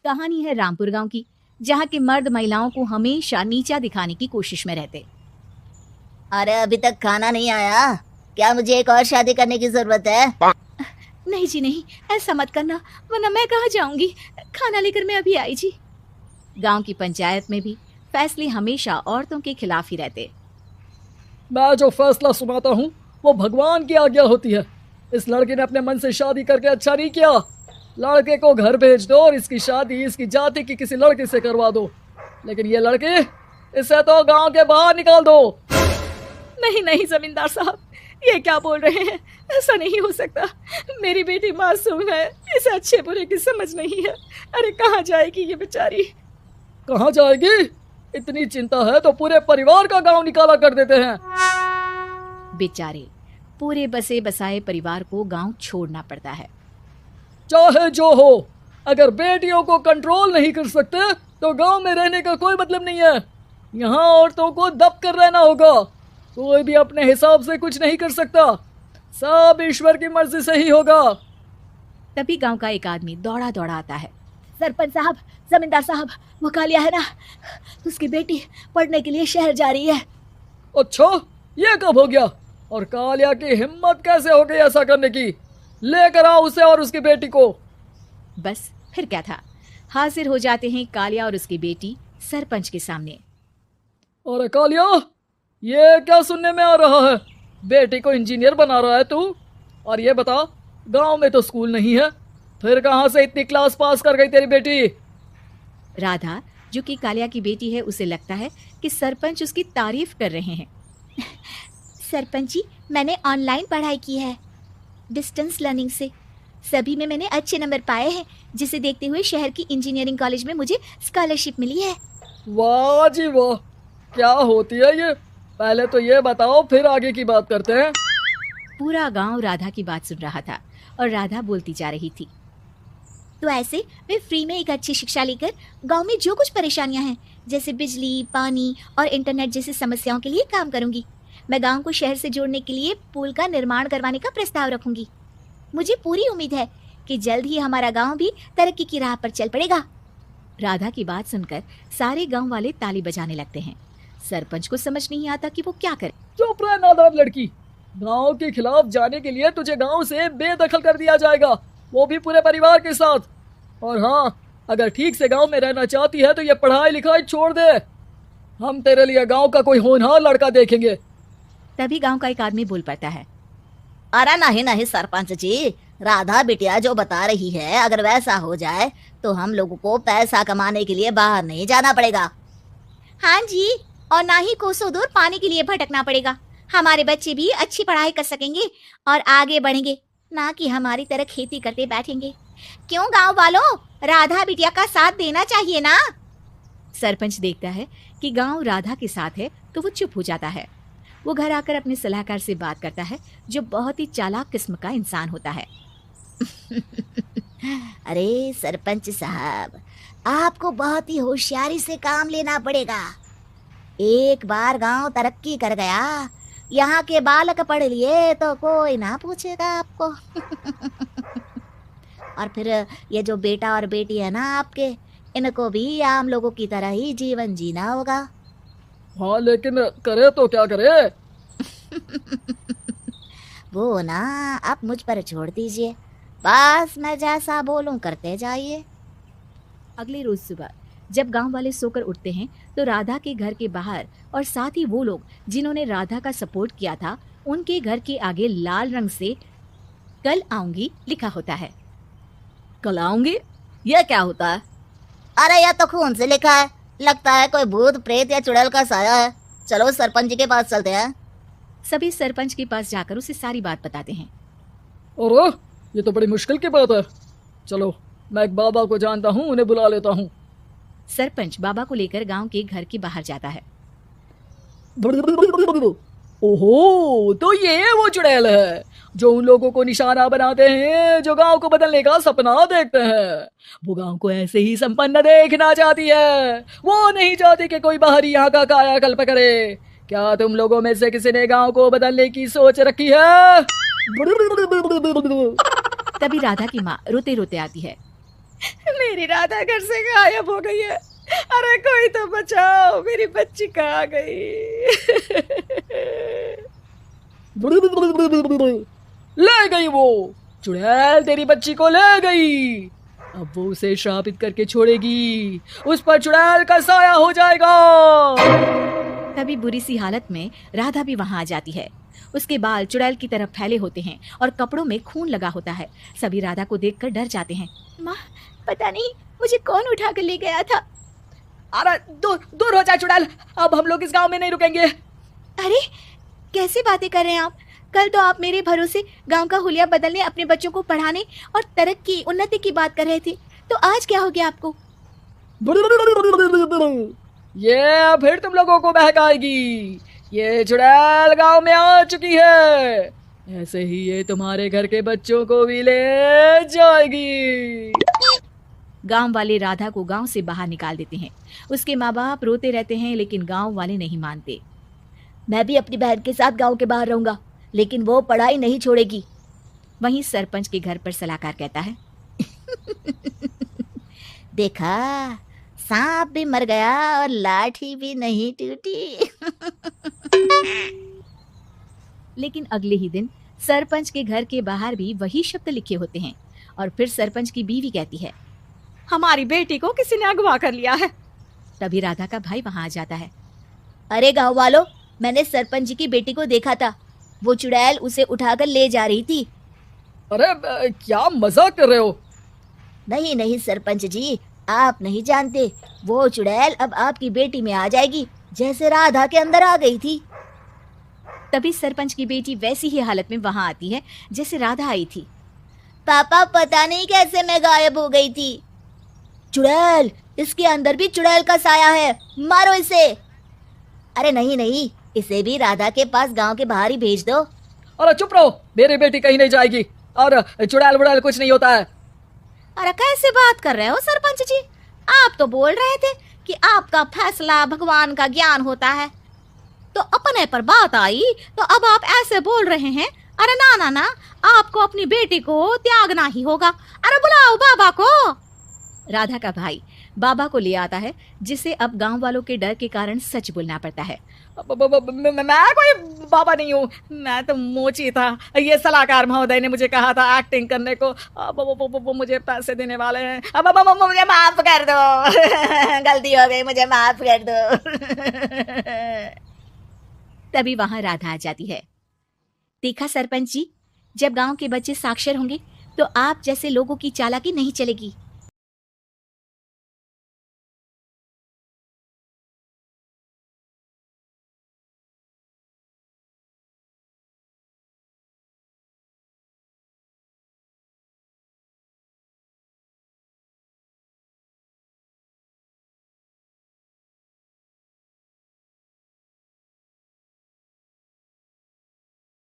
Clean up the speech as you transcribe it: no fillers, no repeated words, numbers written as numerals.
कहानी है रामपुर गांव की, जहां के मर्द महिलाओं को हमेशा नीचा दिखाने की कोशिश में रहते। अरे अभी तक खाना नहीं आया, क्या मुझे एक और शादी करने की जरूरत है? नहीं जी नहीं, ऐसा मत करना, वरना मैं कहाँ जाऊंगी। खाना लेकर मैं अभी आई जी। गांव की पंचायत में भी फैसले हमेशा औरतों के खिलाफ ही रहते। मैं जो फैसला सुनाता हूँ वो भगवान की आज्ञा होती है। इस लड़के ने अपने मन से शादी करके अच्छा नहीं किया। लड़के को घर भेज दो और इसकी शादी इसकी जाति की किसी लड़के से करवा दो, लेकिन ये लड़की, इसे तो गांव के बाहर निकाल दो। नहीं नहीं जमींदार साहब, ये क्या बोल रहे हैं? ऐसा नहीं हो सकता। मेरी बेटी मासूम है, इसे अच्छे बुरे की समझ नहीं है। अरे कहाँ जाएगी ये बेचारी? कहाँ जाएगी? इतनी चिंता है तो पूरे परिवार का गांव निकाला कर देते हैं। बेचारे पूरे बसे बसाए परिवार को गांव छोड़ना पड़ता है। चाहे जो हो, अगर बेटियों को कंट्रोल नहीं कर सकते तो गांव में रहने का कोई मतलब नहीं है। यहाँ औरतों को दब कर रहना होगा। कोई भी अपने हिसाब से कुछ नहीं कर सकता, सब ईश्वर की मर्जी से ही होगा। तभी गांव का एक आदमी दौड़ा दौड़ा आता है। सरपंच साहब, जमींदार साहब, वो कालिया है ना, उसकी बेटी पढ़ने के लिए शहर जा रही है। अच्छा, ये कब हो गया? और कालिया की हिम्मत कैसे हो गई ऐसा करने की? लेकर आओ उसे और उसकी बेटी को। बस फिर क्या था, हाजिर हो जाते हैं कालिया और उसकी बेटी सरपंच के सामने। अरे कालिया, ये क्या सुनने में आ रहा है? बेटी को इंजीनियर बना रहा है तू? और ये बता, गांव में तो स्कूल नहीं है, फिर कहां से इतनी क्लास पास कर गई तेरी बेटी? राधा, जो कि कालिया की बेटी है, उसे लगता है कि सरपंच उसकी तारीफ कर रहे हैं। सरपंच जी, मैंने ऑनलाइन पढ़ाई की है, डिस्टेंस लर्निंग से। सभी में मैंने अच्छे नंबर पाए हैं, जिसे देखते हुए शहर की इंजीनियरिंग कॉलेज में मुझे स्कॉलरशिप मिली है। वाह जी वाह, क्या होती है ये? पहले तो ये बताओ, फिर आगे की बात करते हैं। पूरा गांव राधा की बात सुन रहा था और राधा बोलती जा रही थी। तो ऐसे मैं फ्री में एक अच्छी शिक्षा लेकर गांव में जो कुछ परेशानियां हैं, जैसे बिजली, पानी और इंटरनेट जैसी समस्याओं के लिए काम करूंगी। मैं गांव को शहर से जोड़ने के लिए पुल का निर्माण करवाने का प्रस्ताव रखूंगी। मुझे पूरी उम्मीद है कि जल्द ही हमारा गांव भी तरक्की की राह पर चल पड़ेगा। राधा की बात सुनकर सारे गांव वाले ताली बजाने लगते हैं। सरपंच को समझ नहीं आता कि वो क्या करे। चुप रह नादान लड़की, गांव के खिलाफ जाने के लिए तुझे गांव से बेदखल कर दिया जाएगा, वो भी पूरे परिवार के साथ। और हाँ, अगर ठीक से गांव में रहना चाहती है तो ये पढ़ाई लिखाई छोड़ दे। हम तेरे लिए गांव का कोई होनहार लड़का देखेंगे। तभी गांव का एक आदमी बोल पड़ता है। अरे नहीं नहीं सरपंच जी, राधा बिटिया जो बता रही है, अगर वैसा हो जाए तो हम लोगों को पैसा कमाने के लिए बाहर नहीं जाना पड़ेगा। हाँ जी, और ना ही कोसों दूर पानी के लिए भटकना पड़ेगा। हमारे बच्चे भी अच्छी पढ़ाई कर सकेंगे और आगे बढ़ेंगे, ना कि हमारी तरह खेती करते बैठेंगे। क्यों गांव वालों, राधा बिटिया का साथ देना चाहिए ना। सरपंच देखता है कि गांव राधा के साथ है तो वो चुप हो जाता है। वो घर आकर अपने सलाहकार से बात करता है, जो बहुत ही चालाक किस्म का इंसान होता है। अरे सरपंच साहब, आपको बहुत ही होशियारी से काम लेना पड़ेगा। एक बार गांव तरक्की कर गया, यहाँ के बालक पढ़ लिए तो कोई ना पूछेगा आपको। और फिर ये जो बेटा और बेटी है ना आपके, इनको भी आम लोगों की तरह ही जीवन जीना होगा। हाँ, लेकिन करे तो क्या करे? वो ना आप मुझ पर छोड़ दीजिए, बस मैं जैसा बोलूं करते जाइए। अगले रोज सुबह जब गांव वाले सोकर उठते हैं तो राधा के घर के बाहर और साथ ही वो लोग जिन्होंने राधा का सपोर्ट किया था, उनके घर के आगे लाल रंग से कल आऊंगी लिखा होता है। कल आऊंगी? यह क्या होता है? अरे यह तो खून से लिखा है, लगता है कोई भूत प्रेत या चुड़ैल का साया है। चलो सरपंच जी के पास चलते हैं। सभी सरपंच के पास जाकर उसे सारी बात बताते हैं। अरे ये तो बड़ी मुश्किल की बात है। चलो, मैं एक बाबा को जानता हूँ, उन्हें बुला लेता हूँ। सरपंच बाबा को लेकर गांव के घर के बाहर जाता है। ओहो, तो ये वो चुड़ैल है जो उन लोगों को निशाना बनाते हैं जो गांव को बदलने का सपना देखते हैं। वो गांव को ऐसे ही संपन्न देखना चाहती है, वो नहीं चाहती कि कोई बाहरी यहाँ का कायाकल्प करे। क्या तुम लोगों में से किसी ने गांव को बदलने की सोच रखी है? तभी राधा की माँ रोते रोते आती है। मेरी राधा घर से गायब हो गई है। अरे कोई तो बचाओ, मेरी बच्ची कहाँ गई? ले गई वो चुड़ैल, तेरी बच्ची को ले गई। अब वो उसे श्रापित करके छोड़ेगी, उस पर चुड़ैल का साया हो जाएगा। तभी बुरी सी हालत में राधा भी वहां आ जाती है। उसके बाल चुड़ैल की तरफ फैले होते हैं और कपड़ों में खून लगा होता है। सभी राधा को देखकर डर जाते हैं। माँ, पता नहीं मुझे कौन उठा कर ले गया था। अरे दूर दूर हो जा चुड़ैल, अब हम लोग इस गांव में नहीं रुकेंगे। अरे कैसे बातें कर रहे हैं आप? कल तो आप मेरे भरोसे गांव का हुलिया बदलने, अपने बच्चों को पढ़ाने और तरक्की उन्नति की बात कर रहे थे, तो आज क्या हो गया आपको? ये फिर तुम लोगों को बहकाएगी। ये चुड़ैल गांव में आ चुकी है, ऐसे ही ये तुम्हारे घर के बच्चों को भी ले जाएगी। गांव वाले राधा को गांव से बाहर निकाल देते हैं। उसके माँ बाप रोते रहते हैं, लेकिन गांव वाले नहीं मानते। मैं भी अपनी बहन के साथ गांव के बाहर रहूंगा, लेकिन वो पढ़ाई नहीं छोड़ेगी। वहीं सरपंच के घर पर सलाहकार कहता है, देखा, सांप भी मर गया और लाठी भी नहीं टूटी। लेकिन अगले ही दिन सरपंच के घर के बाहर भी वही शब्द लिखे होते हैं। और फिर सरपंच की बीवी कहती है, हमारी बेटी को किसी ने अगवा कर लिया है। तभी राधा का भाई वहां आ जाता है। अरे गांव वालों, मैंने सरपंच जी की बेटी को देखा था, वो चुड़ैल उसे उठाकर ले जा रही थी। अरे क्या मजाक कर रहे हो? नहीं नहीं सरपंच जी, आप नहीं जानते, वो चुड़ैल अब आपकी बेटी में आ जाएगी, जैसे राधा के अंदर आ गई थी। तभी सरपंच की बेटी वैसी ही हालत में वहां आती है जैसे राधा आई थी। पापा, पता नहीं कैसे मैं गायब हो गई थी। चुड़ैल, इसके अंदर भी चुड़ैल का साया है, मारो इसे। अरे नहीं नहीं, इसे भी राधा के पास गांव के बाहर ही भेज दो। अरे चुप रहो, मेरी बेटी कहीं नहीं जाएगी और चुड़ैल वुड़ैल कुछ नहीं होता है। अरे कैसे बात कर रहे हो सरपंच जी? आप तो बोल रहे थे कि आपका फैसला भगवान का ज्ञान होता है, तो अपने पर बात आई तो अब आप ऐसे बोल रहे हैं। अरे ना ना ना, आपको अपनी बेटी को त्यागना ही होगा। अरे बुलाओ बाबा को। राधा का भाई बाबा को ले आता है, जिसे अब गांव वालों के डर के कारण सच बोलना पड़ता है। मैं कोई बाबा नहीं हूँ, मैं तो मोची था। ये सलाहकार महोदय ने मुझे कहा था एक्टिंग करने को। अब वो मुझे पैसे देने वाले हैं। अब मुझे माफ कर दो। गलती हो गई, मुझे माफ कर दो। तभी वहां राधा आ जाती है। देखा सरपंच जी, जब गांव के बच्चे साक्षर होंगे तो आप जैसे लोगों की चालाकी नहीं चलेगी।